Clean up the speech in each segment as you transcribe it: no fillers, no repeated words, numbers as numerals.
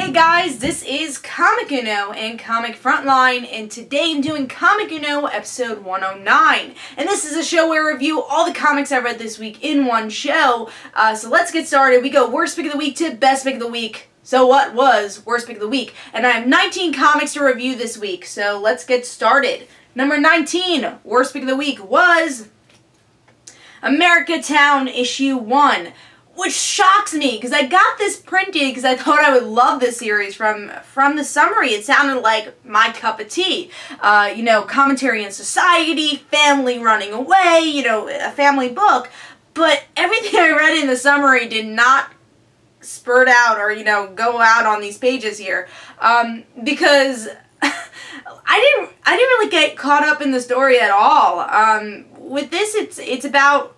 Hey guys, this is Comic Uno and Comic Frontline, and today I'm doing Comic Uno episode 109. And this is a show where I review all the comics I read this week in one show. So let's get started. We go worst pick of the week to best pick of the week. So what was worst pick of the week? And I have 19 comics to review this week, so let's get started. Number 19, worst pick of the week was Americatown issue 1. Which shocks me, because I got this printed because I thought I would love this series. From the summary, it sounded like my cup of tea. You know, commentary on society, family running away, you know, a family book. But everything I read in the summary did not spurt out or, you know, go out on these pages here. Because I didn't really get caught up in the story at all. With this, it's about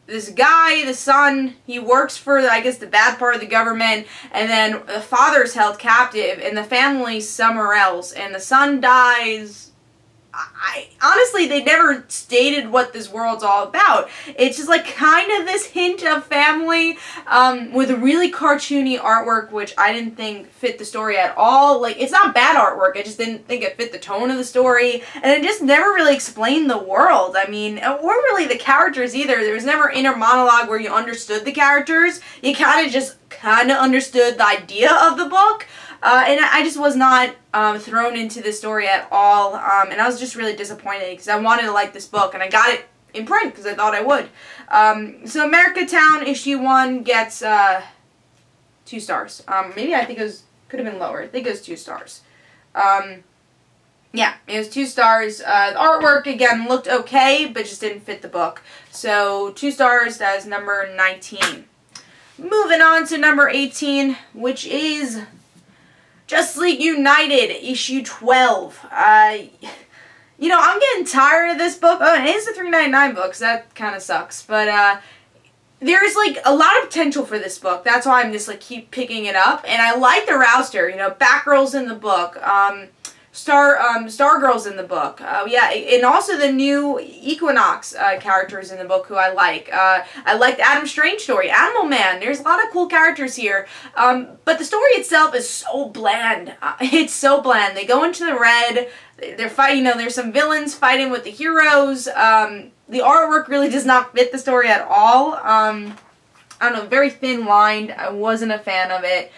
this guy, the son, he works for, I guess, the bad part of the government, and then the father's held captive, and the family's somewhere else, and the son dies. Honestly, they never stated what this world's all about. It's just like kind of this hint of family with a really cartoony artwork, which I didn't think fit the story at all. Like, it's not bad artwork, I just didn't think it fit the tone of the story, and it just never really explained the world. I mean, or really the characters either. There was never inner monologue where you understood the characters. You kind of understood the idea of the book. And I just was not thrown into the story at all, and I was just really disappointed because I wanted to like this book, and I got it in print because I thought I would. So Americatown issue 1 gets 2 stars. Maybe I think it could have been lower. I think it was 2 stars. Yeah, it was 2 stars. The artwork, again, looked okay, but just didn't fit the book. So 2 stars, that is number 19. Moving on to number 18, which is Justice League United, issue 12. You know, I'm getting tired of this book. Oh, it is a $3.99 book, so that kind of sucks. But, there's, like, a lot of potential for this book. That's why I'm just, like, keep picking it up. And I like the roster. You know, Batgirl's in the book. Stargirl's in the book. Yeah, and also the new Equinox characters in the book who I like. I liked Adam Strange story, Animal Man. There's a lot of cool characters here. But the story itself is so bland. It's so bland. They go into the red. They're fighting. You know, there's some villains fighting with the heroes. The artwork really does not fit the story at all. I don't know, very thin-lined. I wasn't a fan of it.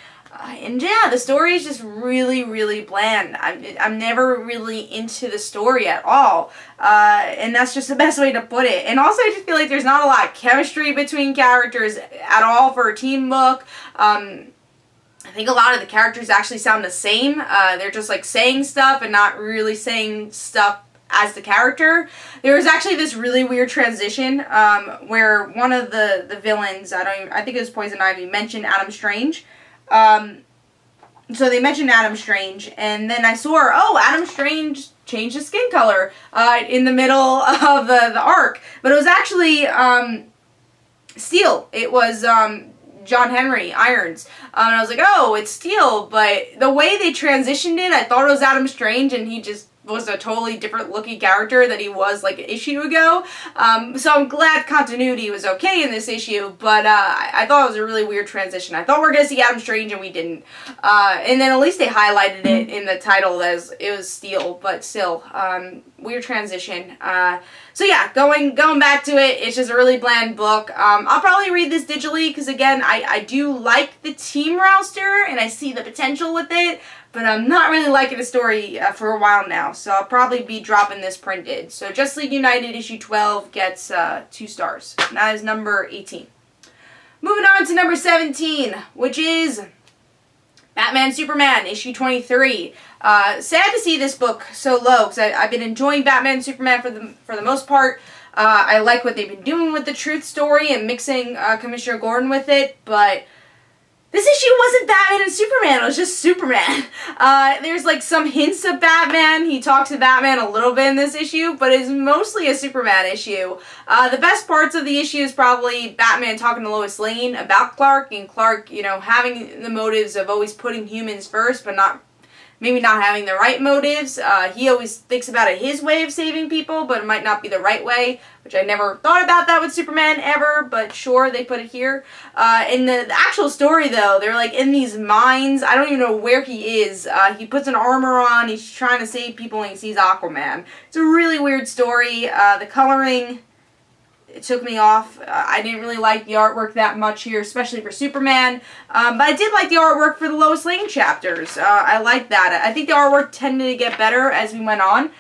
And yeah, the story is just really, really bland. I'm never really into the story at all. And that's just the best way to put it. And also, I just feel like there's not a lot of chemistry between characters at all for a team book. I think a lot of the characters actually sound the same. They're just like saying stuff and not really saying stuff as the character. There was actually this really weird transition where one of the villains, I think it was Poison Ivy, mentioned Adam Strange. So they mentioned Adam Strange, and then I saw, Adam Strange changed his skin color, in the middle of the arc. But it was actually, Steel. It was, John Henry Irons. And I was like, oh, it's Steel, but the way they transitioned it, I thought it was Adam Strange, and he just was a totally different looking character than he was like an issue ago. So I'm glad continuity was okay in this issue, but I thought it was a really weird transition. I thought we were going to see Adam Strange and we didn't. And then at least they highlighted it in the title as it was Steel, but still, weird transition. So yeah, going back to it, it's just a really bland book. I'll probably read this digitally because, again, I do like the team roster and I see the potential with it, but I'm not really liking the story for a while now, so I'll probably be dropping this printed. So Justice League United issue 12 gets 2 stars. And that is number 18. Moving on to number 17, which is Batman Superman issue 23. Sad to see this book so low, because I've been enjoying Batman Superman for the most part. I like what they've been doing with the truth story and mixing Commissioner Gordon with it, but this issue wasn't Batman and Superman, it was just Superman. There's like some hints of Batman. He talks to Batman a little bit in this issue, but it's mostly a Superman issue. The best parts of the issue is probably Batman talking to Lois Lane about Clark, and Clark, you know, having the motives of always putting humans first, but not maybe not having the right motives. He always thinks about it his way of saving people, but it might not be the right way, which I never thought about that with Superman ever, but sure, they put it here. In the actual story, though, they're like in these mines. I don't even know where he is. He puts an armor on, he's trying to save people, and he sees Aquaman. It's a really weird story. The coloring, it took me off. I didn't really like the artwork that much here, especially for Superman. But I did like the artwork for the Lois Lane chapters. I liked that. I think the artwork tended to get better as we went on.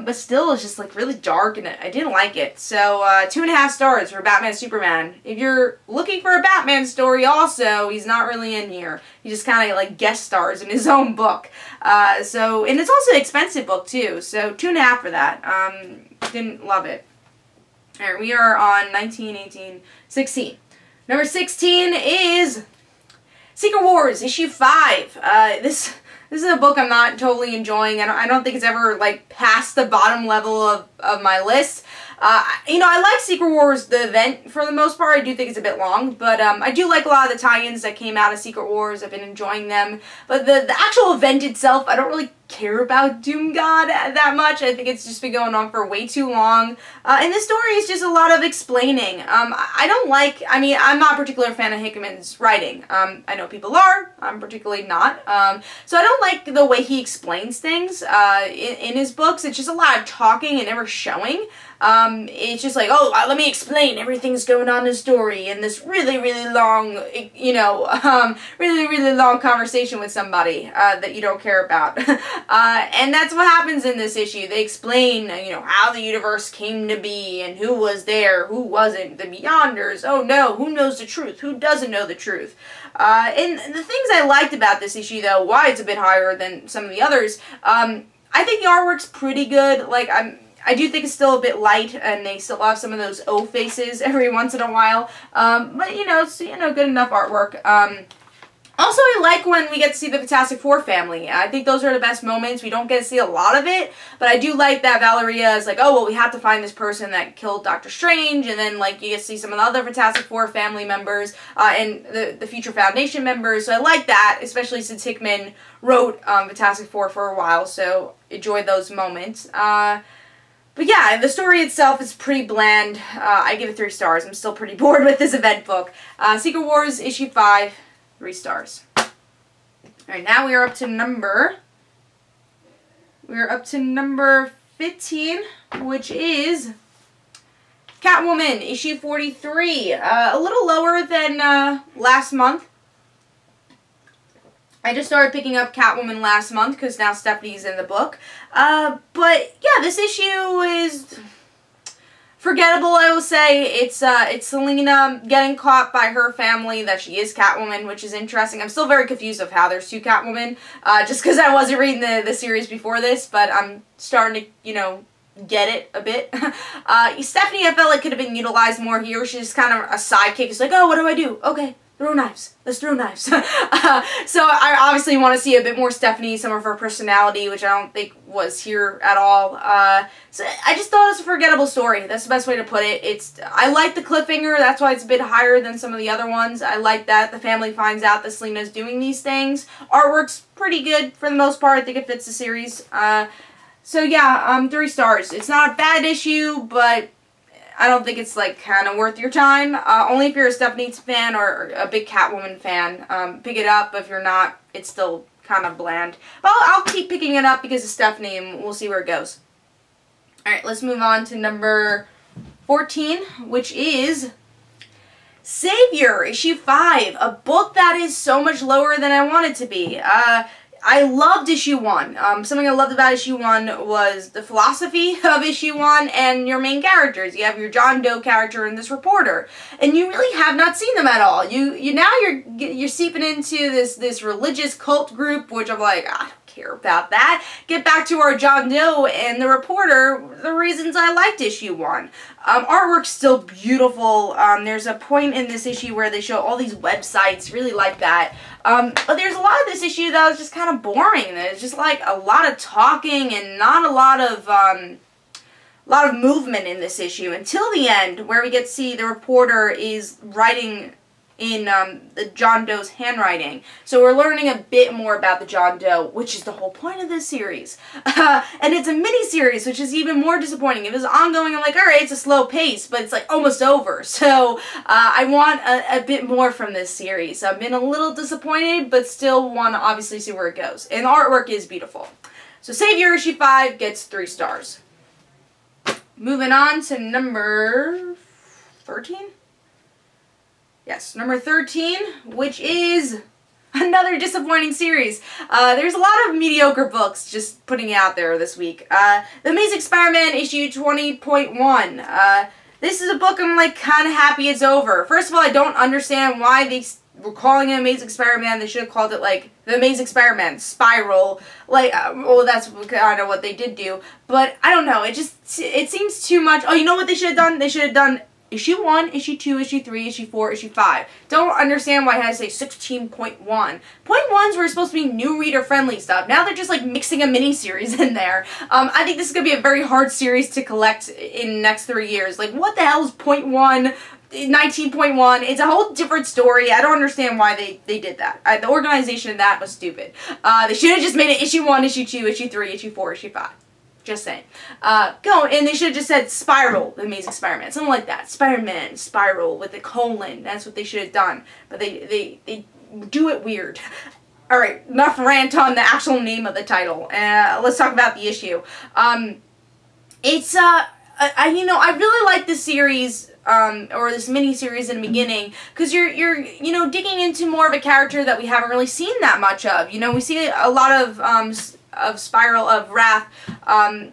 But still, it's just like really dark, and I didn't like it. So, 2.5 stars for Batman Superman. If you're looking for a Batman story also, he's not really in here. He just kind of like guest stars in his own book. And it's also an expensive book too. So, 2.5 for that. Didn't love it. Alright, we are on 19, 18, 16. Number 16 is Secret Wars, issue 5. This is a book I'm not totally enjoying. I don't think it's ever, like, past the bottom level of my list. You know, I like Secret Wars, the event, for the most part. I do think it's a bit long, but I do like a lot of the tie-ins that came out of Secret Wars. I've been enjoying them. But the actual event itself, I don't really care about Doom God that much. I think it's just been going on for way too long. And this story is just a lot of explaining. I mean, I'm not a particular fan of Hickman's writing. I know people are. I'm particularly not. So I don't like the way he explains things in his books. It's just a lot of talking and never showing. It's just like, oh, let me explain everything's going on in the story in this really, really long, you know, really, really long conversation with somebody that you don't care about. And that's what happens in this issue. They explain, you know, how the universe came to be and who was there, who wasn't, the Beyonders, oh no, who knows the truth, who doesn't know the truth. And the things I liked about this issue, though, why it's a bit higher than some of the others, I think the artwork's pretty good. Like, I do think it's still a bit light, and they still have some of those O faces every once in a while. But, you know, it's, you know, good enough artwork. Also, I like when we get to see the Fantastic Four family. I think those are the best moments. We don't get to see a lot of it, but I do like that Valeria is like, oh, well, we have to find this person that killed Doctor Strange, and then, like, you get to see some of the other Fantastic Four family members, and the future Foundation members, so I like that, especially since Hickman wrote Fantastic Four for a while, so enjoy those moments. But yeah, the story itself is pretty bland. I give it 3 stars. I'm still pretty bored with this event book. Secret Wars, issue 5, 3 stars. Alright, now we are up to number 15, which is Catwoman, issue 43. A little lower than last month. I just started picking up Catwoman last month because now Stephanie's in the book. But yeah, this issue is forgettable, I will say. It's Selena getting caught by her family that she is Catwoman, which is interesting. I'm still very confused of how there's 2 Catwoman, just because I wasn't reading the series before this, but I'm starting to, you know, get it a bit. Stephanie, I felt like could have been utilized more here. She's just kind of a sidekick. It's like, oh, what do I do? Okay. Throw knives. Let's throw knives. So I obviously want to see a bit more Stephanie, some of her personality, which I don't think was here at all. So I just thought it was a forgettable story. That's the best way to put it. I like the cliffhanger. That's why it's a bit higher than some of the other ones. I like that the family finds out that Selena's doing these things. Artwork's pretty good for the most part. I think it fits the series. So yeah, 3 stars. It's not a bad issue, but I don't think it's, like, kind of worth your time. Only if you're a Stephanie fan or a big Catwoman fan. Pick it up. If you're not, it's still kind of bland. But I'll keep picking it up because of Stephanie, and we'll see where it goes. Alright, let's move on to number 14, which is Savior, issue 5. A book that is so much lower than I want it to be. I loved issue 1. Something I loved about issue 1 was the philosophy of issue 1 and your main characters. You have your John Doe character and this reporter, and you really have not seen them at all. You're seeping into this religious cult group, which I'm like, I don't care about that. Get back to our John Doe and the reporter, the reasons I liked issue 1. Artwork's still beautiful. There's a point in this issue where they show all these websites, really like that. But there's a lot of this issue that was just kind of boring. There's just like a lot of talking and not a lot of movement in this issue until the end, where we get to see the reporter is writing in the John Doe's handwriting. So we're learning a bit more about the John Doe, which is the whole point of this series. And it's a mini-series, which is even more disappointing. If it was ongoing, I'm like, alright, it's a slow pace, but it's like almost over. So I want a bit more from this series. I've been a little disappointed, but still want to obviously see where it goes. And the artwork is beautiful. So Savior issue 5 gets 3 stars. Moving on to number 13? Yes, number 13, which is another disappointing series. There's a lot of mediocre books just putting it out there this week. The Amazing Spider-Man issue 20.1. This is a book I'm like kind of happy it's over. First of all, I don't understand why they were calling it Amazing Spider-Man. They should have called it like The Amazing Spider-Man Spiral. Like, well, that's kind of what they did do. But I don't know. It seems too much. Oh, you know what they should have done? They should have done issue 1, issue 2, issue 3, issue 4, issue 5. Don't understand why it has to say 16.1. Point 1s were supposed to be new reader-friendly stuff. Now they're just like mixing a mini-series in there. I think this is going to be a very hard series to collect in the next 3 years. Like, what the hell is point 1? 19.1. It's a whole different story. I don't understand why they did that. The organization of that was stupid. They should have just made it issue 1, issue 2, issue 3, issue 4, issue 5. Just saying. And they should have just said Spiral, the Amazing Spider-Man. Something like that. Spider-Man, Spiral, with a colon. That's what they should have done. But they do it weird. Alright, enough rant on the actual name of the title. Let's talk about the issue. I really like this series, or this mini-series in the beginning, because you're digging into more of a character that we haven't really seen that much of. We see a lot of Spiral of Wrath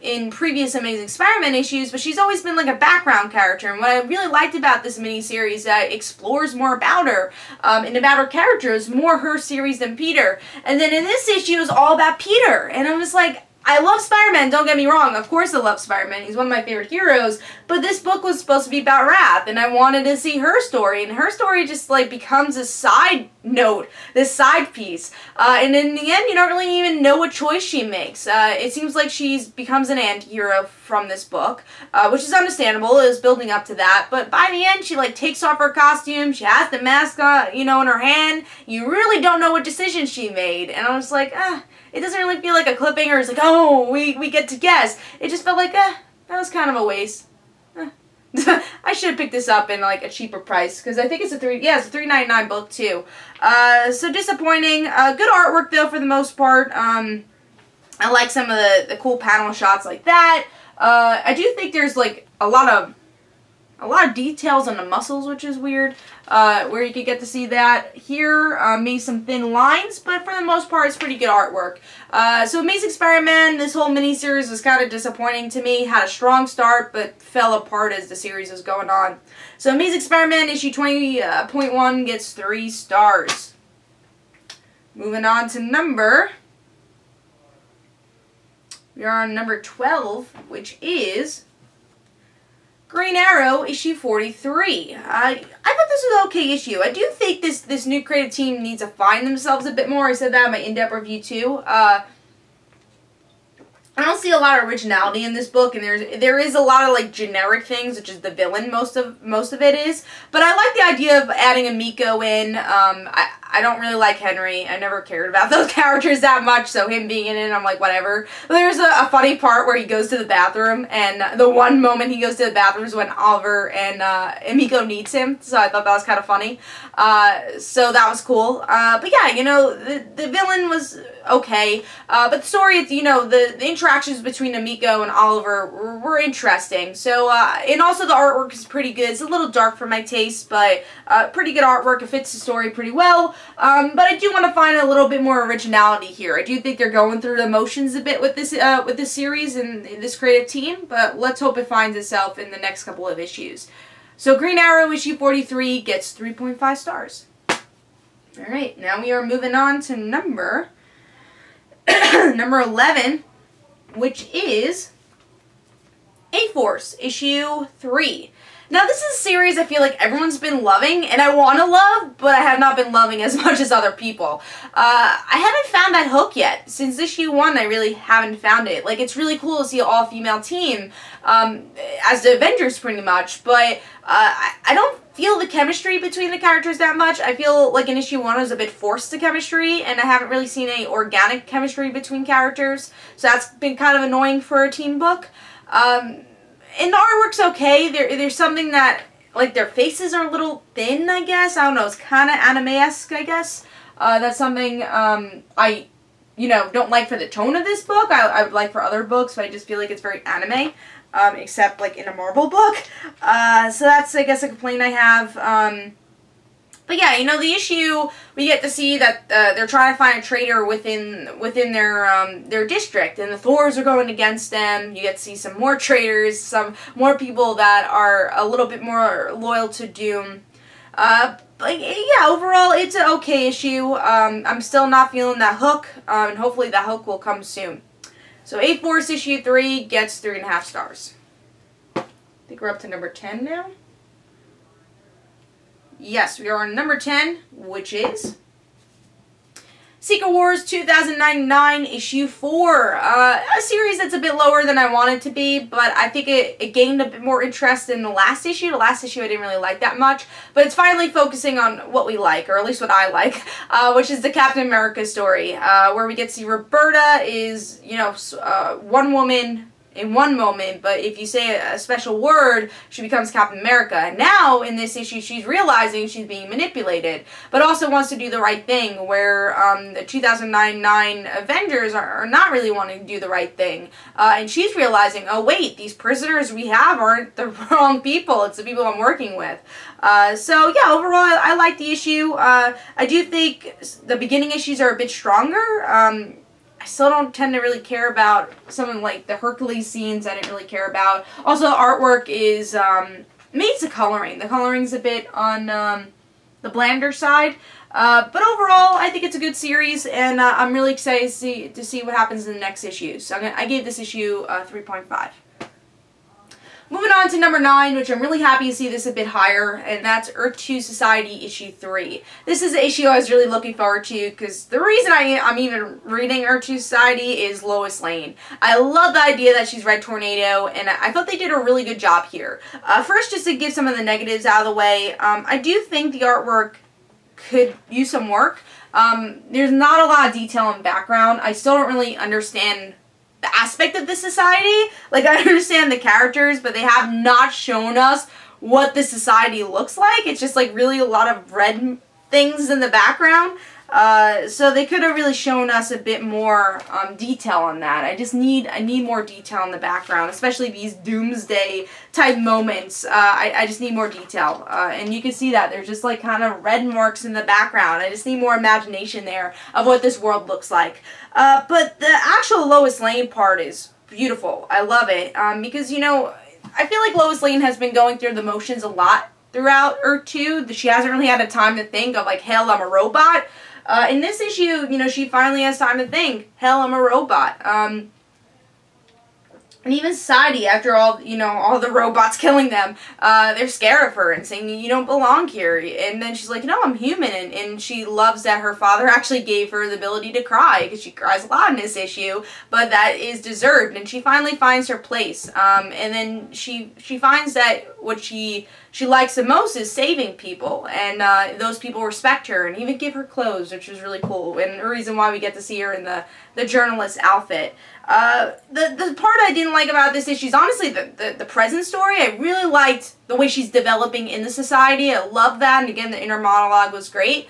in previous Amazing Spider-Man issues, but she's always been like a background character. And what I really liked about this mini-series that explores more about her and about her character is more her series than Peter. And then in this issue, it's all about Peter. And I was like, I love Spider-Man, don't get me wrong. Of course I love Spider-Man. He's one of my favorite heroes. But this book was supposed to be about Wrath, and I wanted to see her story. And her story just, like, becomes a side note, this side piece. And in the end, you don't really even know what choice she makes. It seems like she becomes an anti-hero from this book, which is understandable. It was building up to that. But by the end, she, like, takes off her costume. She has the mask, in her hand. You really don't know what decision she made. And I was like, it doesn't really feel like a cliffhanger. It's like, oh, we get to guess. It just felt like, that was kind of a waste. I should have picked this up in like a cheaper price, because I think it's it's a $3.99 book too. So disappointing. Good artwork though for the most part. I like some of the cool panel shots like that. I do think there's like a lot of details on the muscles, which is weird, where you could get to see that. Here, maybe some thin lines, but for the most part, it's pretty good artwork. So Amazing Spider-Man, this whole mini-series was kind of disappointing to me. Had a strong start, but fell apart as the series was going on. So Amazing Spider-Man issue 20.1 gets 3 stars. Moving on to we are on number 12, which is Green Arrow, issue 43. I thought this was an okay issue. I do think this new creative team needs to find themselves a bit more. I said that in my in-depth review too. I don't see a lot of originality in this book, and there is a lot of like generic things, which is the villain. Most of it is, but I like the idea of adding a Miko in. I don't really like Henry. I never cared about those characters that much, so him being in it, I'm like, whatever. But there's a funny part where he goes to the bathroom, and the one moment he goes to the bathroom is when Oliver and Miko needs him, so I thought that was kind of funny. So that was cool. But yeah, the villain was okay. But the story, the interactions between Miko and Oliver were interesting. So, and also the artwork is pretty good. It's a little dark for my taste, but pretty good artwork. It fits the story pretty well. But I do want to find a little bit more originality here. I do think they're going through the motions a bit with this series and this creative team, but let's hope it finds itself in the next couple of issues. So Green Arrow issue 43 gets 3.5 stars. Alright, now we are moving on to number 11, which is A-Force issue 3. Now this is a series I feel like everyone's been loving, and I want to love, but I have not been loving as much as other people. I haven't found that hook yet. Since issue 1, I really haven't found it. Like, it's really cool to see an all-female team, as the Avengers pretty much, but I don't feel the chemistry between the characters that much. I feel like in issue 1 it was a bit forced, the chemistry, and I haven't really seen any organic chemistry between characters, so that's been kind of annoying for a team book. And the artwork's okay. There's something that, like, their faces are a little thin, I guess. I don't know. It's kind of anime-esque, I guess. That's something I, don't like for the tone of this book. I would like for other books, but I just feel like it's very anime, except, like, in a Marvel book. So that's, I guess, a complaint I have. But yeah, the issue, we get to see that they're trying to find a traitor within their district, and the Thors are going against them. You get to see some more traitors, some more people that are a little bit more loyal to Doom. But yeah, overall, it's an okay issue. I'm still not feeling that hook, and hopefully that hook will come soon. So A-Force issue 3 gets 3.5 stars. I think we're up to number 10 now. Yes, we are on number 10, which is Secret Wars 2099 issue 4. A series that's a bit lower than I want it to be, but I think it gained a bit more interest in the last issue. The last issue I didn't really like that much, but it's finally focusing on what we like, or at least what I like, which is the Captain America story, where we get to see Roberta is, one woman in one moment, but if you say a special word, she becomes Captain America. And now, in this issue, she's realizing she's being manipulated, but also wants to do the right thing, where the 2099 Avengers are not really wanting to do the right thing. And she's realizing, oh wait, these prisoners we have aren't the wrong people, it's the people I'm working with. So yeah, overall, I like the issue. I do think the beginning issues are a bit stronger. I still don't tend to really care about some of, like, the Hercules scenes. I didn't really care about. Also, the artwork is, maybe it's the coloring. The coloring's a bit on the blander side. But overall, I think it's a good series, and I'm really excited to see what happens in the next issue. So I gave this issue 3.5. Moving on to number 9, which I'm really happy to see this a bit higher, and that's Earth 2 Society issue 3. This is an issue I was really looking forward to, because the reason I'm even reading Earth 2 Society is Lois Lane. I love the idea that she's Red Tornado, and I thought they did a really good job here. First, just to get some of the negatives out of the way, I do think the artwork could use some work. There's not a lot of detail and background. I still don't really understand the aspect of the society. Like, I understand the characters, but they have not shown us what the society looks like. It's just, like, really a lot of red things in the background. So they could have really shown us a bit more detail on that. I need more detail in the background, especially these doomsday type moments. I just need more detail. And you can see that there's just, like, kind of red marks in the background. I just need more imagination there of what this world looks like. But the actual Lois Lane part is beautiful. I love it. Because, I feel like Lois Lane has been going through the motions a lot throughout Earth 2. She hasn't really had a time to think of, like, hell, I'm a robot. In this issue, she finally has time to think, hell, I'm a robot. And even society, after all, all the robots killing them, they're scared of her and saying, you don't belong here. And then she's like, no, I'm human. And she loves that her father actually gave her the ability to cry, because she cries a lot in this issue, but that is deserved. And she finally finds her place. And then she finds that what she likes the most is saving people, and those people respect her and even give her clothes, which is really cool, and the reason why we get to see her in the journalist outfit. The part I didn't like about this issue is honestly the present story. I really liked the way she's developing in the society. I love that, and again, the inner monologue was great.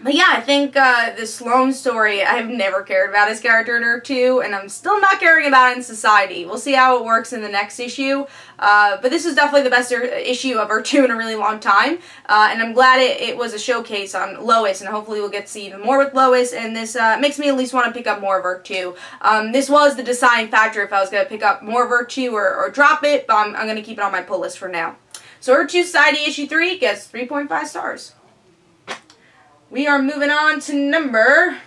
But yeah, I think the Sloane story, I've never cared about his character in Earth 2, and I'm still not caring about it in society. We'll see how it works in the next issue. But this is definitely the best issue of Earth 2 in a really long time. And I'm glad it was a showcase on Lois, and hopefully we'll get to see even more with Lois, and this makes me at least want to pick up more of Earth 2. This was the deciding factor if I was going to pick up more of Earth 2 or drop it, but I'm going to keep it on my pull list for now. So Earth 2 Society issue 3 gets 3.5 stars. We are moving on to number...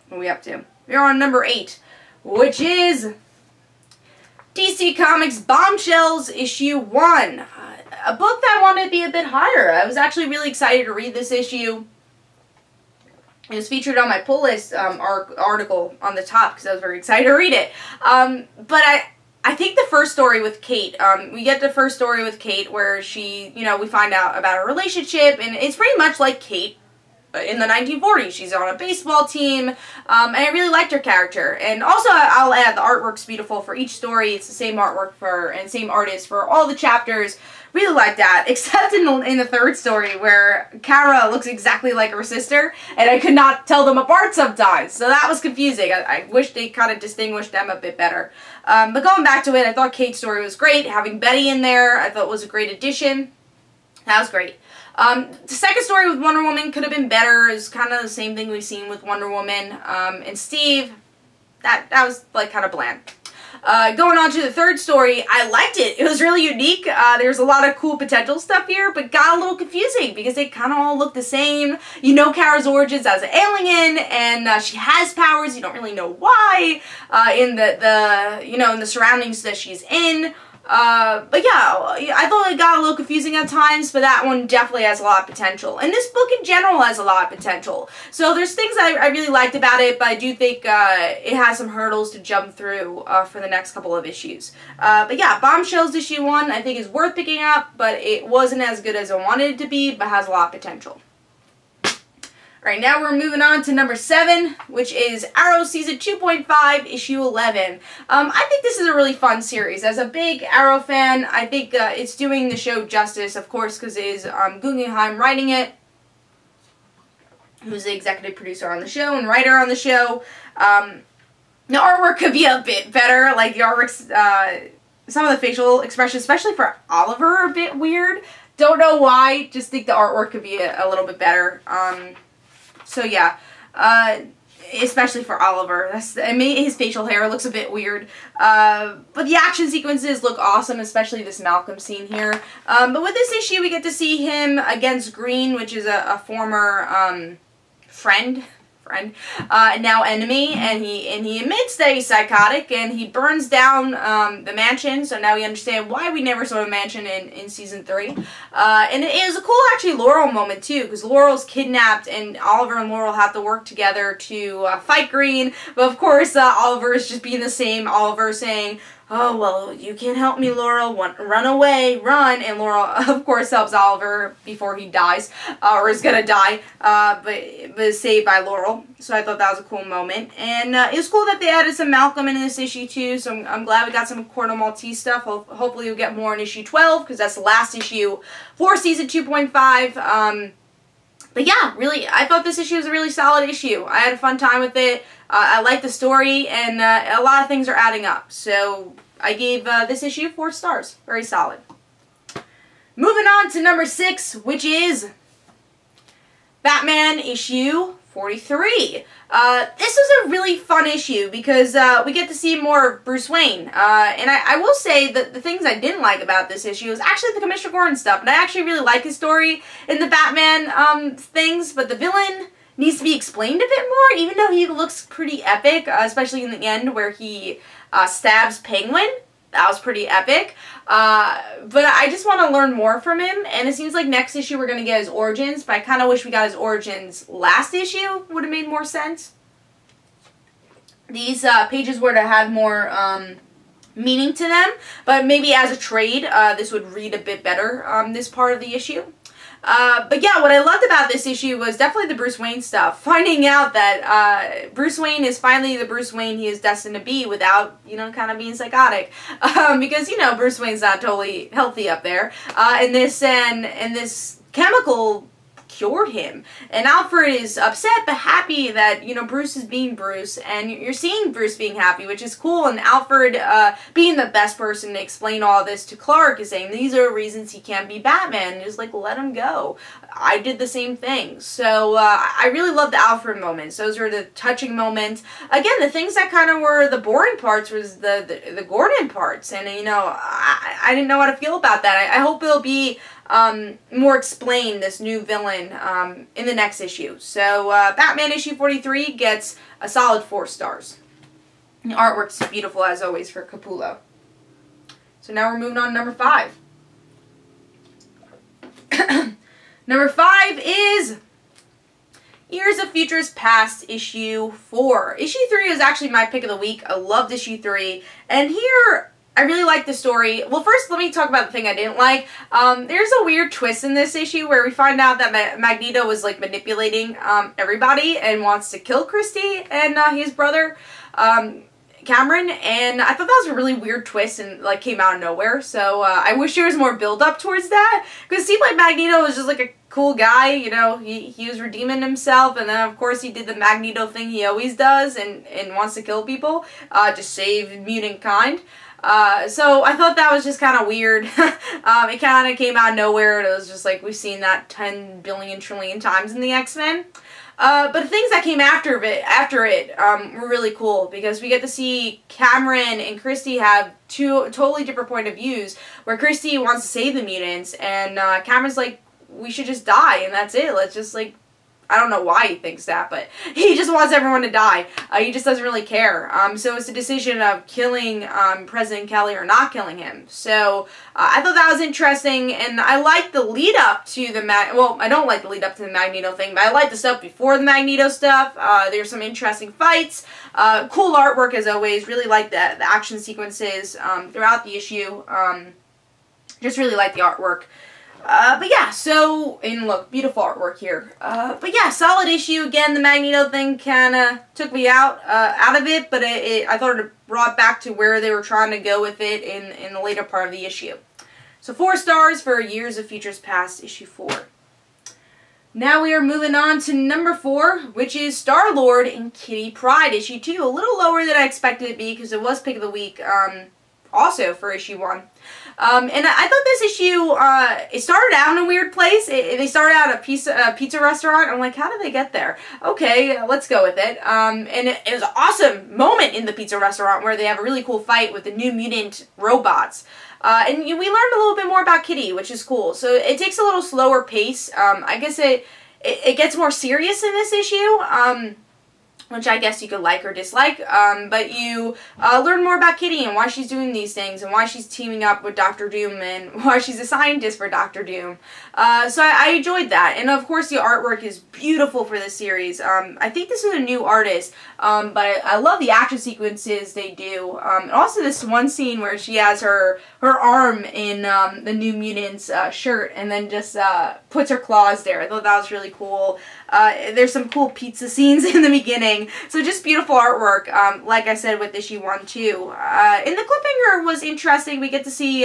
What are we up to? We are on number 8, which is DC Comics Bombshells issue 1. A book that I wanted to be a bit higher. I was actually really excited to read this issue. It was featured on my pull list article on the top because I was very excited to read it. But I think the first story with Kate, we get the first story with Kate where she, we find out about her relationship, and it's pretty much like Kate in the 1940s. She's on a baseball team, and I really liked her character. And also, I'll add, the artwork's beautiful for each story. It's the same artwork and same artist for all the chapters. Really like that, except in the third story where Kara looks exactly like her sister, and I could not tell them apart sometimes, so that was confusing. I wish they kind of distinguished them a bit better. But going back to it, I thought Kate's story was great. Having Betty in there, I thought was a great addition. That was great. The second story with Wonder Woman could have been better. It's kind of the same thing we've seen with Wonder Woman. And Steve, that was like kind of bland. Going on to the third story, I liked it. It was really unique. There's a lot of cool potential stuff here, but got a little confusing because they kind of all look the same. You know Kara's origins as an alien, and she has powers. You don't really know why in the surroundings that she's in. But yeah, I thought it got a little confusing at times, but that one definitely has a lot of potential. And this book in general has a lot of potential. So there's things I really liked about it, but I do think it has some hurdles to jump through for the next couple of issues. But yeah, Bombshells issue 1 I think is worth picking up, but it wasn't as good as I wanted it to be, but has a lot of potential. Alright, now we're moving on to number 7, which is Arrow Season 2.5, Issue 11. I think this is a really fun series. As a big Arrow fan, I think it's doing the show justice, of course, because it is Guggenheim writing it, who's the executive producer on the show and writer on the show. The artwork could be a bit better, like the artwork's, some of the facial expressions, especially for Oliver, are a bit weird. Don't know why, just think the artwork could be a little bit better. So yeah, especially for Oliver. His facial hair looks a bit weird. But the action sequences look awesome, especially this Malcolm scene here. But with this issue, we get to see him against Green, which is a former friend, now enemy, and he admits that he's psychotic, and he burns down the mansion. So now we understand why we never saw a mansion in season 3. And it is a cool, actually, Laurel moment too, because Laurel's kidnapped, and Oliver and Laurel have to work together to fight Green. But of course, Oliver is just being the same. Oliver saying, "Oh, well, you can't help me, Laurel. Run away, run." And Laurel, of course, helps Oliver before he dies, or is gonna die, but is saved by Laurel. So I thought that was a cool moment. And it was cool that they added some Malcolm in this issue, too, so I'm glad we got some Corto Maltese stuff. Hopefully we'll get more in issue 12, because that's the last issue for season 2.5. But yeah, really, I thought this issue was a really solid issue. I had a fun time with it. I like the story, and a lot of things are adding up. So I gave this issue 4 stars. Very solid. Moving on to number 6, which is Batman issue 43. This was a really fun issue because we get to see more of Bruce Wayne. And I will say that the things I didn't like about this issue was actually the Commissioner Gordon stuff. And I actually really like his story in the Batman things, but the villain needs to be explained a bit more, even though he looks pretty epic, especially in the end where he stabs Penguin. That was pretty epic. But I just want to learn more from him, and it seems like next issue we're going to get his origins, but I kind of wish we got his origins last issue. Would have made more sense. These pages would have had more meaning to them, but maybe as a trade, this would read a bit better, this part of the issue. But yeah, what I loved about this issue was definitely the Bruce Wayne stuff. Finding out that Bruce Wayne is finally the Bruce Wayne he is destined to be without, kind of being psychotic. Because, Bruce Wayne's not totally healthy up there. And this chemical cured him. And Alfred is upset but happy that, Bruce is being Bruce, and you're seeing Bruce being happy, which is cool. And Alfred, being the best person to explain all this to Clark, is saying these are reasons he can't be Batman, and just like, let him go. I did the same thing. So I really love the Alfred moments. Those were the touching moments. Again, the things that kind of were the boring parts was the Gordon parts, and I didn't know how to feel about that. I hope it'll be more explained, this new villain, in the next issue. So, Batman issue 43 gets a solid 4 stars. The artwork's beautiful as always for Capullo. So now we're moving on to number 5. Number 5 is Years of Futures Past, issue 4. Issue 3 was actually my pick of the week. I loved issue 3. And here, I really like the story. Well, first, let me talk about the thing I didn't like. There's a weird twist in this issue where we find out that Magneto was, like, manipulating everybody and wants to kill Christy and his brother, Cameron, and I thought that was a really weird twist and, like, came out of nowhere. So, I wish there was more build-up towards that, because it seemed like Magneto was just, like, a cool guy, you know, he was redeeming himself, and then, of course, he did the Magneto thing he always does and wants to kill people, to save mutant kind. So I thought that was just kind of weird. It kind of came out of nowhere, and it was just like, we've seen that 10 billion trillion times in the X-Men. But the things that came after it were really cool, because we get to see Cameron and Christy have two totally different point of views, where Christy wants to save the mutants, and Cameron's like, we should just die, and that's it. Let's just, like, I don't know why he thinks that, but he just wants everyone to die. He just doesn't really care. So it's a decision of killing President Kelly or not killing him. So I thought that was interesting, and I like the lead up to the well, I don't like the lead up to the Magneto thing, but I like the stuff before the Magneto stuff. There's some interesting fights, cool artwork as always. Really like the action sequences throughout the issue. Just really like the artwork. But yeah, so, and look, beautiful artwork here. But yeah, solid issue. Again, the Magneto thing kinda took me out of it, but I thought it brought back to where they were trying to go with it in the later part of the issue. So 4 stars for Years of Futures Past, issue 4. Now we are moving on to number 4, which is Starlord and Kitty Pryde, issue 2. A little lower than I expected it to be, because it was pick of the week, also for issue 1. And I thought this issue, it started out in a weird place. They started out at a pizza restaurant. I'm like, how did they get there? Okay, let's go with it. And it was an awesome moment in the pizza restaurant where they have a really cool fight with the New Mutant robots. And we learned a little bit more about Kitty, which is cool. So it takes a little slower pace. I guess it gets more serious in this issue. Which I guess you could like or dislike, but you learn more about Kitty and why she's doing these things and why she's teaming up with Dr. Doom and why she's a scientist for Dr. Doom. So I enjoyed that, and of course the artwork is beautiful for this series. I think this is a new artist, but I love the action sequences they do. And also this one scene where she has her arm in the New Mutants shirt and then just puts her claws there. I thought that was really cool. There's some cool pizza scenes in the beginning. So just beautiful artwork, like I said with issue 1 too. And the cliffhanger was interesting. We get to see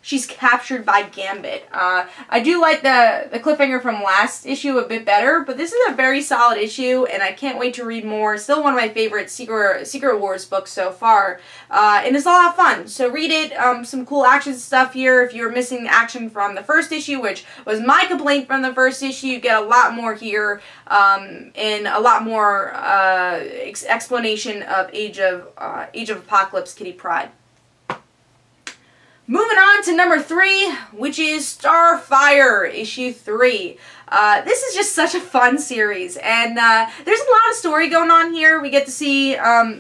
she's captured by Gambit. I do like the cliffhanger from last issue a bit better, but this is a very solid issue, and I can't wait to read more. Still one of my favorite Secret Wars books so far, and it's a lot of fun. So read it. Some cool action stuff here. If you were missing action from the first issue, which was my complaint from the first issue, you get a lot more here, and a lot more explanation of Age of Apocalypse Kitty Pryde. Moving on to number 3, which is Starfire, issue 3. This is just such a fun series, and there's a lot of story going on here. We get to see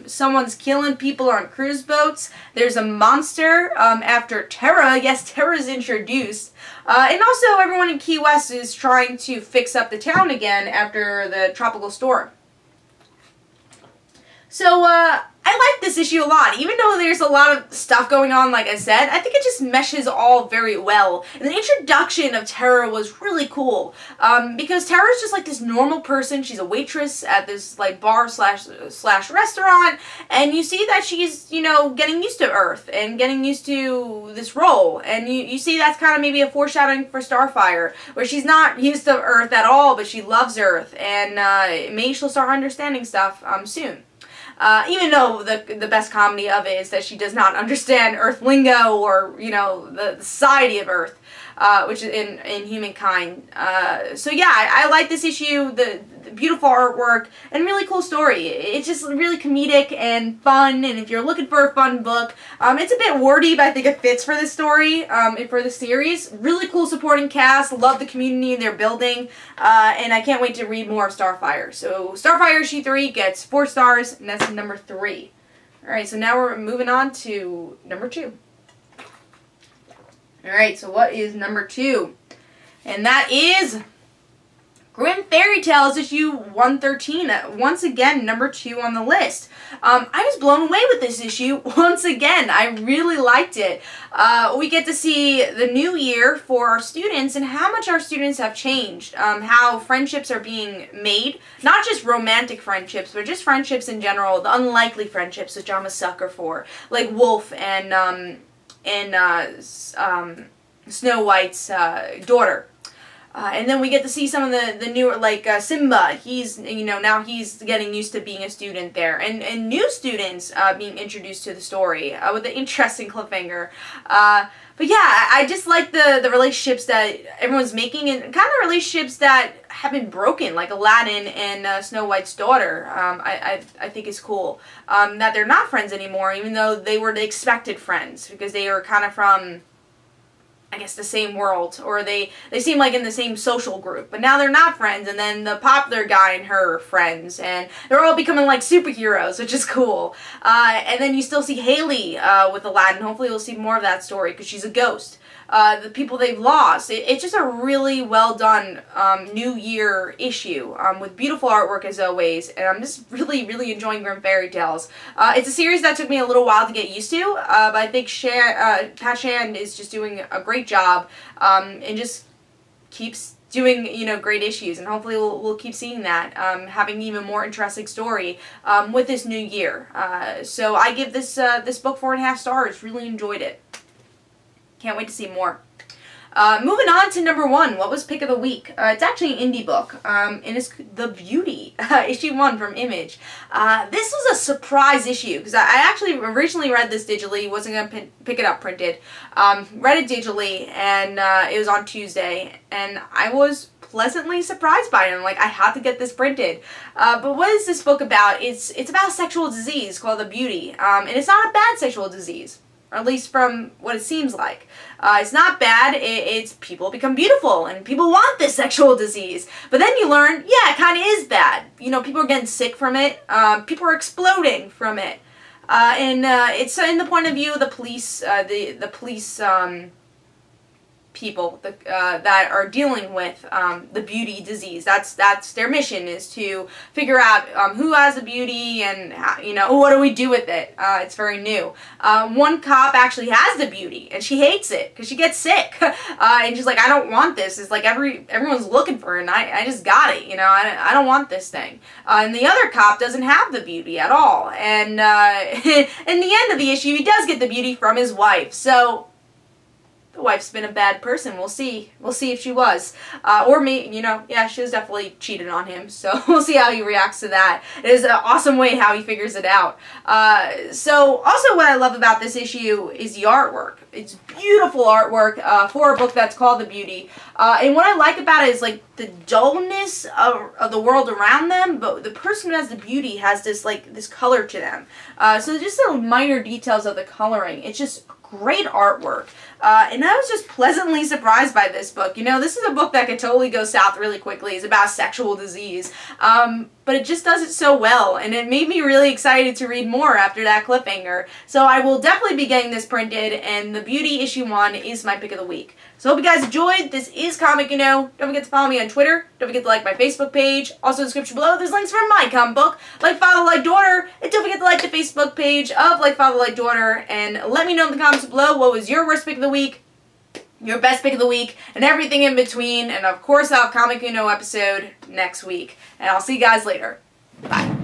someone's killing people on cruise boats. There's a monster after Terra. Yes, Terra's introduced. And also everyone in Key West is trying to fix up the town again after the tropical storm. So, I like this issue a lot. Even though there's a lot of stuff going on, like I said, I think it just meshes all very well. And the introduction of Terra was really cool. Because Terra's just like this normal person. She's a waitress at this like bar slash restaurant. And you see that she's, you know, getting used to Earth and getting used to this role. And you see that's kind of maybe a foreshadowing for Starfire, where she's not used to Earth at all, but she loves Earth. And maybe she'll start understanding stuff soon. Even though the best comedy of it is that she does not understand Earth lingo or, you know, the society of Earth, which is in humankind. So yeah, I like this issue, the beautiful artwork, and really cool story. It's just really comedic and fun, and if you're looking for a fun book, it's a bit wordy, but I think it fits for this story, and for the series. Really cool supporting cast, love the community they're building, and I can't wait to read more of Starfire. So Starfire issue 3 gets 4 stars, and that's number 3. Alright, so now we're moving on to number 2. Alright, so what is number 2? And that is Grimm Fairy Tales issue 113. Once again, number 2 on the list. I was blown away with this issue once again. I really liked it. We get to see the new year for our students and how much our students have changed. How friendships are being made. Not just romantic friendships, but just friendships in general. The unlikely friendships, which I'm a sucker for. Like Wolf and Snow White's daughter. And then we get to see some of the newer, like Simba. He's, now he's getting used to being a student there. And new students being introduced to the story with an interesting cliffhanger. But yeah, I just like the relationships that everyone's making and kind of relationships that have been broken, like Aladdin and Snow White's daughter. I think is cool. That they're not friends anymore, even though they were the expected friends, because they were kind of from, I guess, the same world, or they seem like in the same social group, but now they're not friends. And then the popular guy and her are friends, and they're all becoming like superheroes, which is cool. And then you still see Haley with Aladdin. Hopefully we'll see more of that story because she's a ghost. The people they've lost. It's just a really well done New Year issue with beautiful artwork as always, and I'm just really enjoying Grimm Fairy Tales. It's a series that took me a little while to get used to, but I think Pat Shand is just doing a great job and just keeps doing great issues, and hopefully we'll keep seeing that, having even more interesting story with this new year. So I give this this book 4.5 stars. Really enjoyed it. Can't wait to see more. Moving on to number 1. What was pick of the week? It's actually an indie book. And it's The Beauty, issue 1 from Image. This was a surprise issue because I actually originally read this digitally. Wasn't going to pick it up printed. Read it digitally, and it was on Tuesday. And I was pleasantly surprised by it. I'm like, I have to get this printed. But what is this book about? It's about a sexual disease called The Beauty. And it's not a bad sexual disease. Or at least from what it seems like. It's not bad. It's people become beautiful, and people want this sexual disease. But then you learn, yeah, it kind of is bad. People are getting sick from it. People are exploding from it. And it's in the point of view of the police, the police people that are dealing with the beauty disease. That's their mission, is to figure out who has the beauty and what do we do with it. It's very new. One cop actually has the beauty and she hates it because she gets sick and she's like, I don't want this. It's like everyone's looking for it and I just got it. I don't want this thing. And the other cop doesn't have the beauty at all. And in the end of the issue, he does get the beauty from his wife. So the wife's been a bad person. We'll see. We'll see if she was. Or me, yeah, she was definitely cheated on him. So we'll see how he reacts to that. It is an awesome way how he figures it out. So also what I love about this issue is the artwork. It's beautiful artwork for a book that's called The Beauty. And what I like about it is like the dullness of the world around them, but the person who has the beauty has this this color to them. So just the minor details of the coloring. It's just great artwork. And I was just pleasantly surprised by this book. This is a book that could totally go south really quickly. It's about sexual disease. But it just does it so well. And it made me really excited to read more after that cliffhanger. So I will definitely be getting this printed. And The Beauty issue 1 is my pick of the week. So I hope you guys enjoyed. This is Comic Don't forget to follow me on Twitter. Don't forget to like my Facebook page. Also in the description below, there's links for my comic book, Like Father, Like Daughter. And don't forget to like the Facebook page of Like Father, Like Daughter. And let me know in the comments below what was your worst pick of the week, your best pick of the week, and everything in between. And of course, I'll have a Comic episode next week. And I'll see you guys later. Bye.